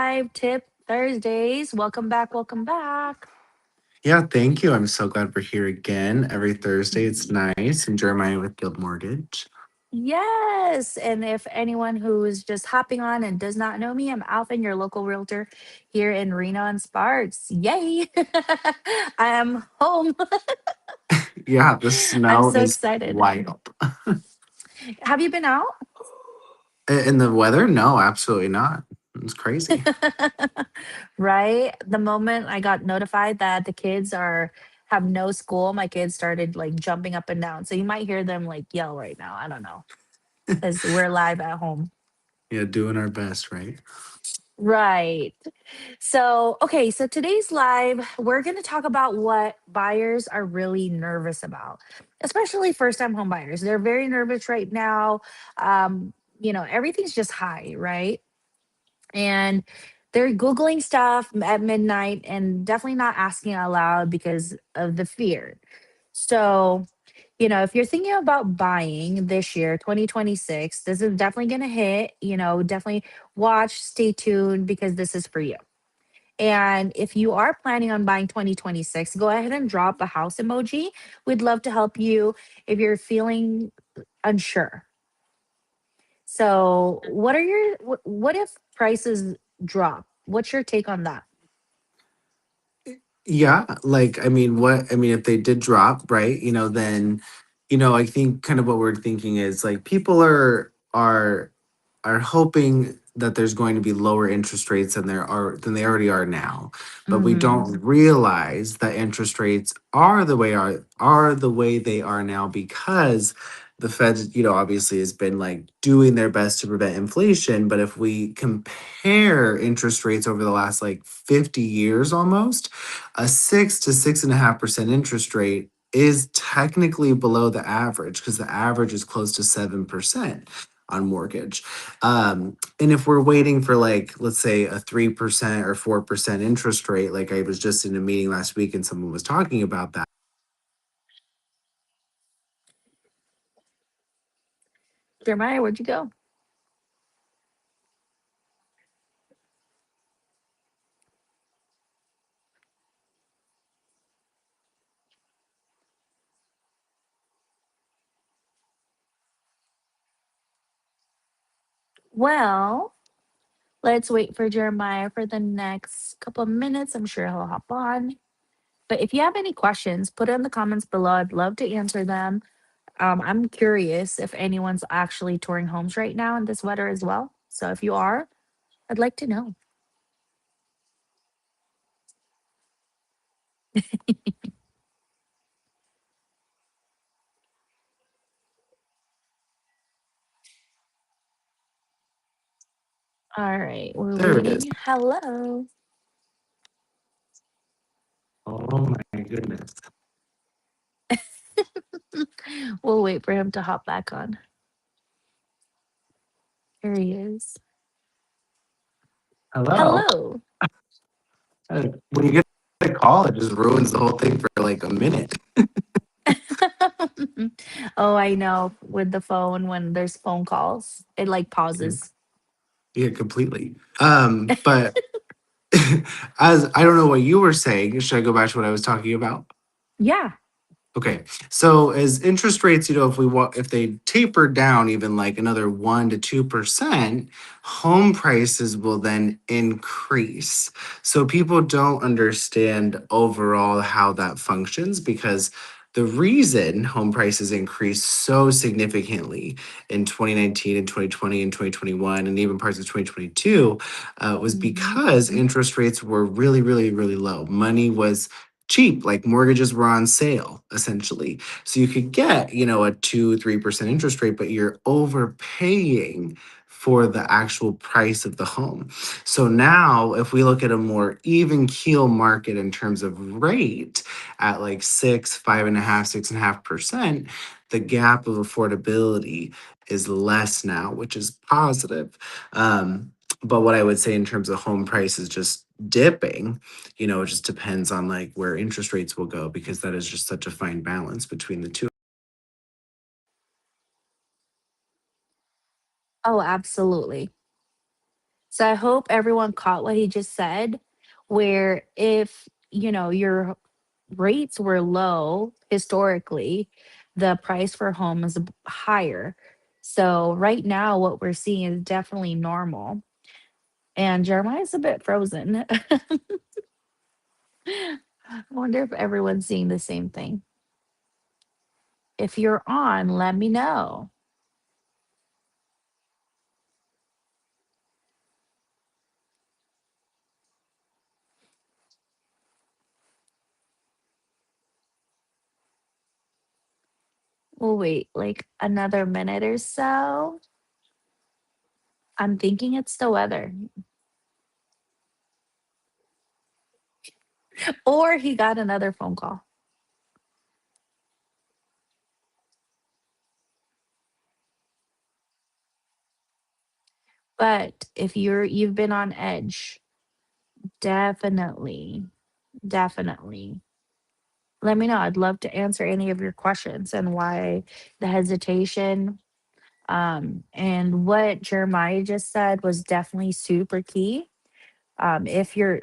live tip Thursdays. Welcome back. Welcome back. Yeah, thank you. I'm so glad we're here again every Thursday. It's nice. And Jeremiah with Guild Mortgage. Yes. And if anyone who is just hopping on and does not know me, I'm Alfyn, your local realtor here in Reno and Sparks. Yay. I am home. Yeah, the I'm snow so is excited. wild. Have you been out? In the weather? No, absolutely not. It's crazy. Right. The moment I got notified that the kids are have no school, my kids started like jumping up and down. So you might hear them like yell right now. I don't know. Because we're live at home. Yeah, doing our best, right? Right. So, okay, so today's live, we're going to talk about what buyers are really nervous about, especially first time home buyers. They're very nervous right now. Everything's just high, right? And they're Googling stuff at midnight and definitely not asking out loud because of the fear. So, if you're thinking about buying this year, 2026, this is definitely going to hit, definitely watch, stay tuned because this is for you. And if you are planning on buying 2026, go ahead and drop a house emoji. We'd love to help you if you're feeling unsure. So, what if prices drop? What's your take on that? Yeah, if they did drop, right? Then, I think kind of what we're thinking is like people are hoping that there's going to be lower interest rates than they already are now. But we Mhm. don't realize that interest rates are the way they are now because the Fed, obviously has been like doing their best to prevent inflation. But if we compare interest rates over the last like 50 years almost, a 6 to 6.5% interest rate is technically below the average because the average is close to 7% on mortgage. And if we're waiting for like, let's say a 3% or 4% interest rate, like I was just in a meeting last week and someone was talking about that. Jeremiah, where'd you go? Well, let's wait for Jeremiah for the next couple of minutes. I'm sure he'll hop on. But if you have any questions, put it in the comments below. I'd love to answer them. I'm curious if anyone's actually touring homes right now in this weather as well. So if you are, I'd like to know. All right, we're There it is. waiting. Hello. Oh my goodness. We'll wait for him to hop back on. Here he is. Hello. Hello. When you get a call, it just ruins the whole thing for like a minute. Oh, I know. With the phone, when there's phone calls, it like pauses. Yeah, completely. But as I don't know what you were saying, should I go back to what I was talking about? Yeah. Okay. So as interest rates, if they taper down even like another 1 to 2%, home prices will then increase. So people don't understand overall how that functions because the reason home prices increased so significantly in 2019 and 2020 and 2021 and even parts of 2022 was Mhm. because interest rates were really, really, really low. Money was cheap, like mortgages were on sale essentially. So you could get, a 2 3% interest rate, but you're overpaying for the actual price of the home. So now if we look at a more even keel market in terms of rate at like 5.5, 6.5%, the gap of affordability is less now, which is positive. But what I would say in terms of home prices just dipping, it just depends on like where interest rates will go because that is just such a fine balance between the two. Oh, absolutely. So I hope everyone caught what he just said, where if, your rates were low historically, the price for home is higher. So right now, what we're seeing is definitely normal. And Jeremiah's a bit frozen. I wonder if everyone's seeing the same thing. If you're on, let me know. We'll wait like another minute or so. I'm thinking it's the weather. Or he got another phone call. But if you've been on edge, definitely, definitely. Let me know. I'd love to answer any of your questions and why the hesitation. And what Jeremiah just said was definitely super key. If you're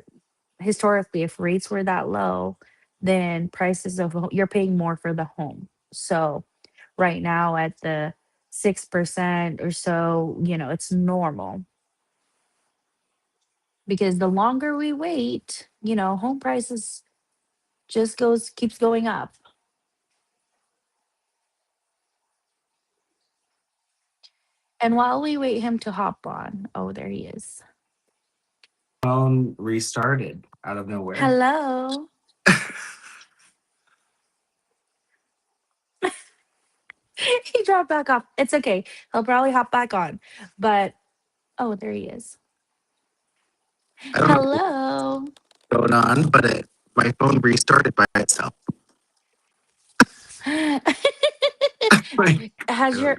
historically, if rates were that low, then prices of you're paying more for the home. So right now at the 6% or so, it's normal because the longer we wait, home prices just keeps going up. And while we wait him to hop on, oh, there he is. Phone restarted out of nowhere. Hello. He dropped back off. It's okay. He'll probably hop back on. But oh, there he is. I don't know Hello. what's going on, but my phone restarted by itself. Like,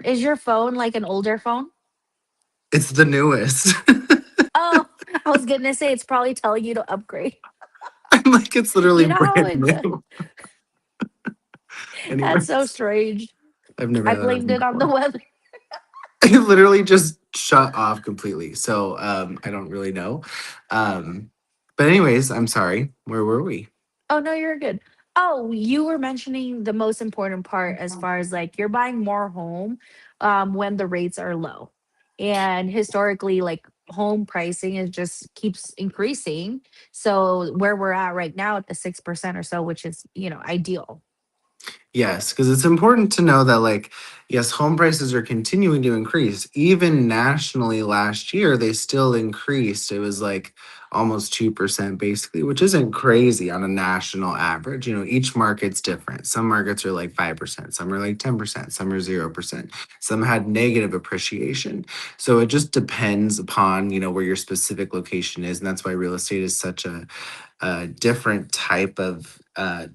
Is your phone like an older phone? it's the newest. Oh, I was gonna say it's probably telling you to upgrade. I'm like, it's literally You know how brand it does. new. That's so Anyways, strange. I've never I had that blamed happen it on the before. weather. It literally just shut off completely. So I don't really know. But anyways, I'm sorry. Where were we? Oh no, you're good. Oh, you were mentioning the most important part as far as like you're buying more home when the rates are low. And historically, like home pricing is just keeps increasing. So where we're at right now at the 6% or so, which is, ideal. Yes, because it's important to know that, like, yes, home prices are continuing to increase. Even nationally last year, they still increased. It was like almost 2%, basically, which isn't crazy on a national average. Each market's different. Some markets are like 5%, some are like 10%, some are 0%, some had negative appreciation. So it just depends upon, where your specific location is. And that's why real estate is such a different type of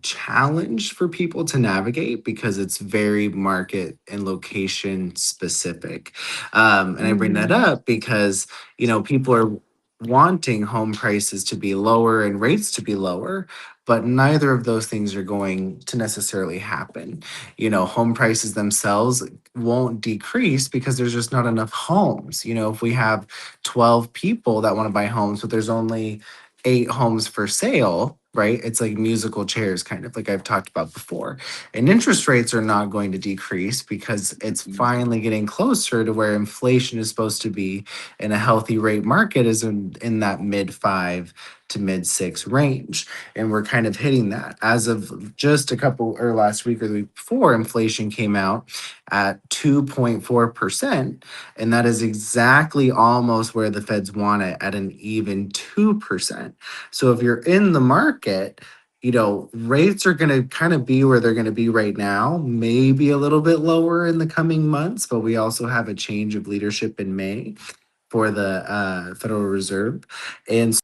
challenge for people to navigate because it's very market and location specific. And I bring that Hmm. up because, people are wanting home prices to be lower and rates to be lower, but neither of those things are going to necessarily happen. Home prices themselves won't decrease because there's just not enough homes. If we have 12 people that want to buy homes, but there's only 8 homes for sale, right? It's like musical chairs, kind of like I've talked about before. And interest rates are not going to decrease because it's finally getting closer to where inflation is supposed to be, and a healthy rate market is in that mid five to mid six range. And we're kind of hitting that. As of just a couple or last week or the week before, inflation came out at 2.4%. And that is exactly almost where the feds want it at an even 2%. So if you're in the market, rates are going to kind of be where they're going to be right now, maybe a little bit lower in the coming months, but we also have a change of leadership in May for the Federal Reserve. And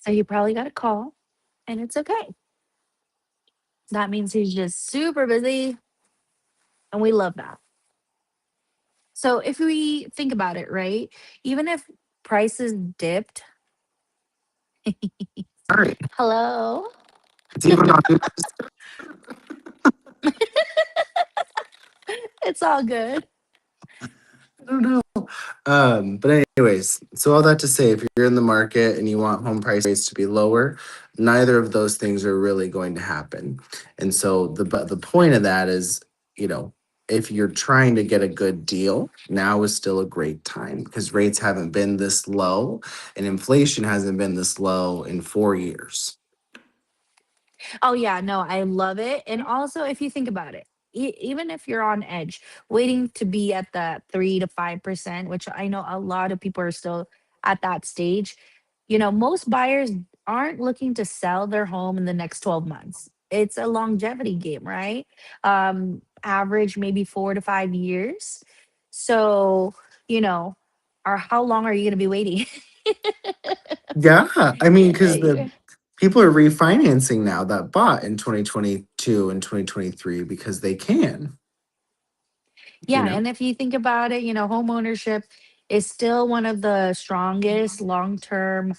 So he probably got a call and it's okay. That means he's just super busy and we love that. So if we think about it, right? Even if prices dipped, Sorry. Hello. It's even on new. It's all good. I don't know. But anyways, so all that to say, if you're in the market and you want home price rates to be lower, neither of those things are really going to happen. And so the point of that is, you know, if you're trying to get a good deal, now is still a great time because rates haven't been this low and inflation hasn't been this low in 4 years. Oh yeah, no, I love it. And also, if you think about it, even if you're on edge, waiting to be at the 3 to 5%, which I know a lot of people are still at that stage, most buyers aren't looking to sell their home in the next 12 months. It's a longevity game, right? Average maybe 4 to 5 years. So, you know, or how long are you going to be waiting? Yeah, I mean, because the Yeah. people are refinancing now that bought in 2022 and 2023 because they can, you Yeah, know? and if you think about it, home ownership is still one of the strongest long-term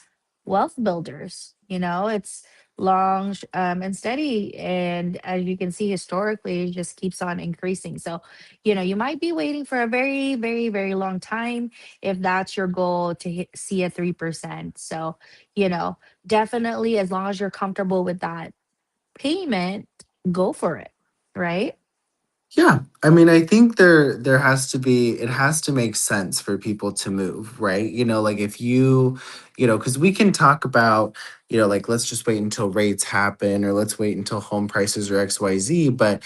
wealth builders. It's long and steady, and as you can see historically, it just keeps on increasing. So, you might be waiting for a very, very, very long time if that's your goal to see a 3%. So, you know, definitely as long as you're comfortable with that payment, go for it, right? Yeah, I mean, I think there has to be it has to make sense for people to move, right? Like if because we can talk about, like let's just wait until rates happen or let's wait until home prices are XYZ, but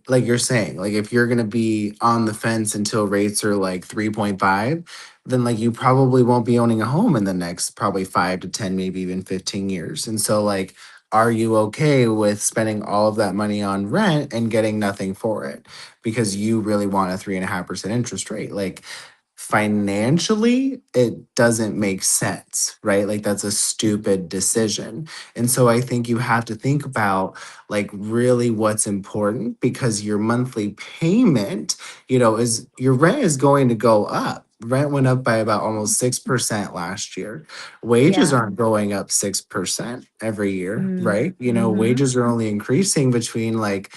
like you're saying, like if you're going to be on the fence until rates are like 3.5, then like you probably won't be owning a home in the next probably 5 to 10, maybe even 15 years. And so like are you okay with spending all of that money on rent and getting nothing for it because you really want a 3.5% interest rate? Like financially, it doesn't make sense, right? Like that's a stupid decision. And so I think you have to think about like really what's important because your monthly payment, is your rent is going to go up. Rent went up by about almost 6% last year. Wages Yeah. aren't going up 6% every year, right? Mm-hmm. Wages are only increasing between like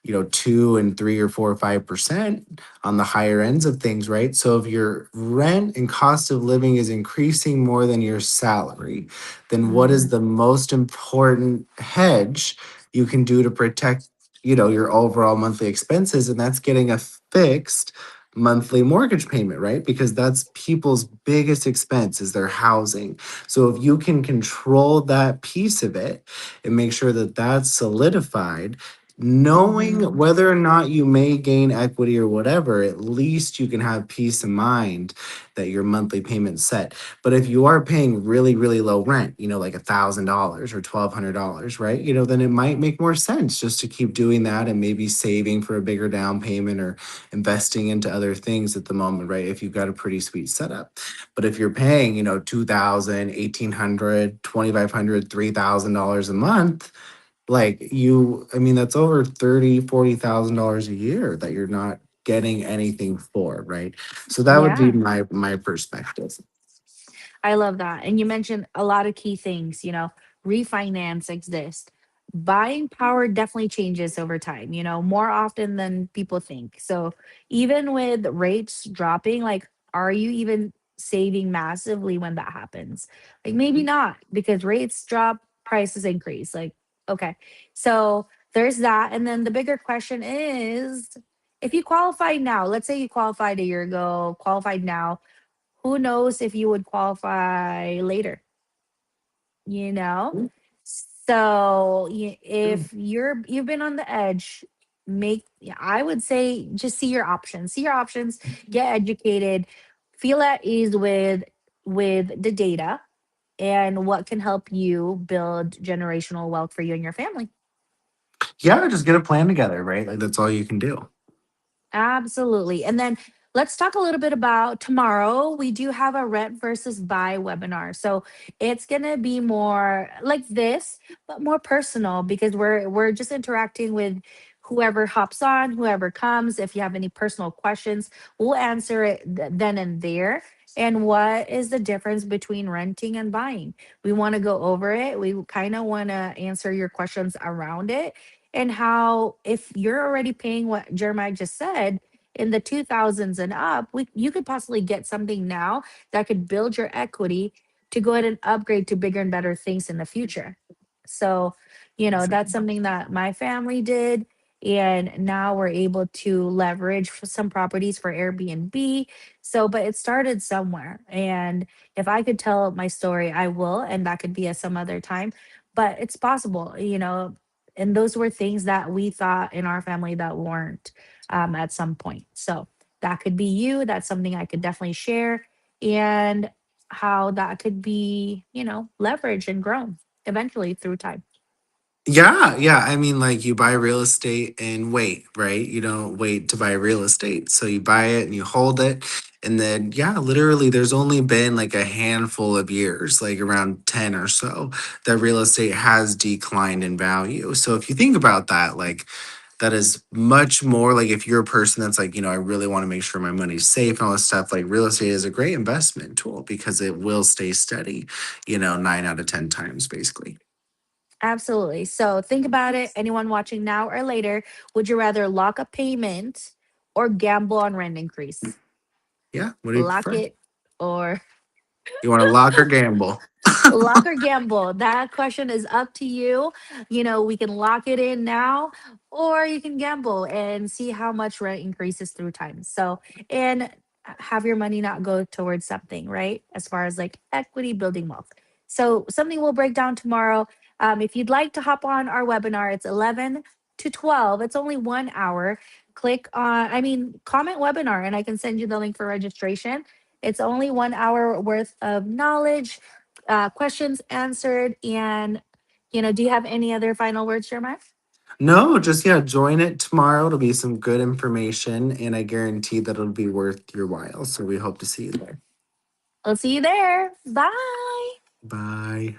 2 and 3 or 4 or 5% on the higher ends of things, right? So if your rent and cost of living is increasing more than your salary, then what is Mm, the most important hedge you can do to protect, your overall monthly expenses? And that's getting a fixed monthly mortgage payment, right? Because that's people's biggest expense is their housing. So if you can control that piece of it and make sure that that's solidified, knowing mhm. whether or not you may gain equity or whatever, at least you can have peace of mind that your monthly payment's set. But if you are paying really, really low rent, like $1,000 or $1,200, right? Then it might make more sense just to keep doing that and maybe saving for a bigger down payment or investing into other things at the moment, right? If you've got a pretty sweet setup. But if you're paying, 2,000, 1,800, 2,500, $3,000 a month, like I mean, that's over 30, $40,000 a year that you're not getting anything for, right? So that would be Yeah. my perspective. I love that. And you mentioned a lot of key things, refinance exists. Buying power definitely changes over time, more often than people think. So even with rates dropping, like, are you even saving massively when that happens? Like, maybe not because rates drop, prices increase. Like, okay. So there's that. And then the bigger question is if you qualify now, let's say you qualified a year ago, qualified now, who knows if you would qualify later, you know? So if you've been on the edge, yeah, I would say just see your options, get educated, feel at ease with the data and what can help you build generational wealth for you and your family. Yeah, just get a plan together, right? Like that's all you can do. Absolutely. And then let's talk a little bit about tomorrow. We do have a rent versus buy webinar. So it's going to be more like this, but more personal because we're just interacting with whoever hops on, whoever comes. If you have any personal questions, we'll answer it then and there. and what is the difference between renting and buying. We want to go over it. We kind of want to answer your questions around it, and how, if you're already paying what Jeremiah just said in the 2000s and up, you could possibly get something now that could build your equity to go ahead and upgrade to bigger and better things in the future. So, that's something that my family did. And now we're able to leverage for some properties for Airbnb. So, but it started somewhere. And if I could tell my story, I will. And that could be at some other time. But it's possible. And those were things that we thought in our family that weren't, at some point. So that could be you. That's something I could definitely share. And how that could be, leveraged and grown eventually through time. Yeah, yeah. I mean, like you buy real estate and wait, right? You don't wait to buy real estate. So you buy it and you hold it. And then, yeah, literally, there's only been like a handful of years, like around 10 or so, that real estate has declined in value. So if you think about that, like that is much more like if you're a person that's like, I really want to make sure my money's safe and all this stuff, like real estate is a great investment tool because it will stay steady, 9 out of 10 times, basically. Absolutely. So think about it. Anyone watching now or later, would you rather lock a payment or gamble on rent increase? Yeah. What do you Lock prefer? it or You want to lock or gamble? lock or gamble? That question is up to you. We can lock it in now, or you can gamble and see how much rent increases through time. So, and have your money not go towards something, right? As far as like equity building wealth. So, something we'll break down tomorrow. If you'd like to hop on our webinar, it's 11 to 12. It's only 1 hour. Comment webinar, and I can send you the link for registration. It's only 1 hour worth of knowledge, questions answered. And, do you have any other final words, Jeremiah? No, just yeah, join it tomorrow. It'll be some good information, and I guarantee that it'll be worth your while. So we hope to see you there. I'll see you there. Bye. Bye.